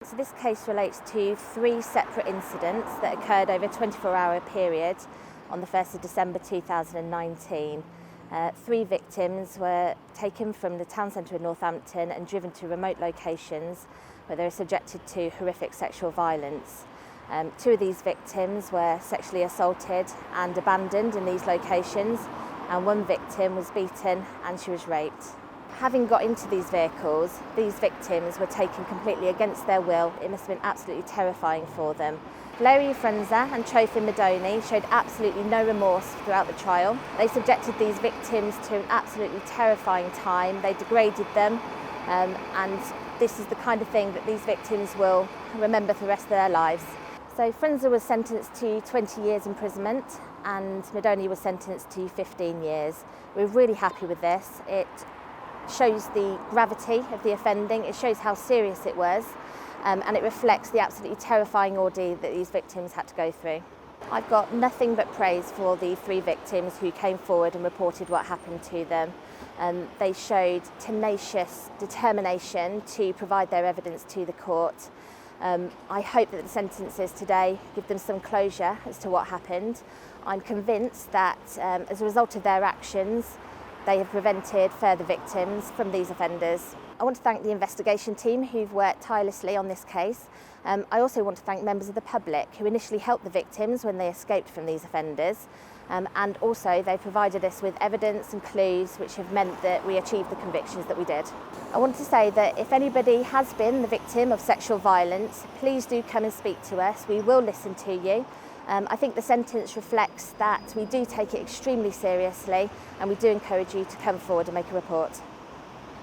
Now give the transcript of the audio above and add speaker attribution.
Speaker 1: So this case relates to 3 separate incidents that occurred over a 24-hour period on the 1st of December 2019. 3 victims were taken from the town centre of Northampton and driven to remote locations where they were subjected to horrific sexual violence. 2 of these victims were sexually assaulted and abandoned in these locations, and 1 victim was beaten and she was raped. Having got into these vehicles, these victims were taken completely against their will. It must have been absolutely terrifying for them. Valeriu Frunza and Trofim Midoni showed absolutely no remorse throughout the trial. They subjected these victims to an absolutely terrifying time. They degraded them, and this is the kind of thing that these victims will remember for the rest of their lives. So Frunza was sentenced to 20 years imprisonment and Midoni was sentenced to 15 years. We're really happy with this. It shows the gravity of the offending, it shows how serious it was, and it reflects the absolutely terrifying ordeal that these victims had to go through. I've got nothing but praise for the 3 victims who came forward and reported what happened to them. They showed tenacious determination to provide their evidence to the court. I hope that the sentences today give them some closure as to what happened. I'm convinced that as a result of their actions, they have prevented further victims from these offenders. I want to thank the investigation team who've worked tirelessly on this case. I also want to thank members of the public who initially helped the victims when they escaped from these offenders. And also they provided us with evidence and clues which have meant that we achieved the convictions that we did. I want to say that if anybody has been the victim of sexual violence, please do come and speak to us. We will listen to you. I think the sentence reflects that we do take it extremely seriously, and we do encourage you to come forward and make a report.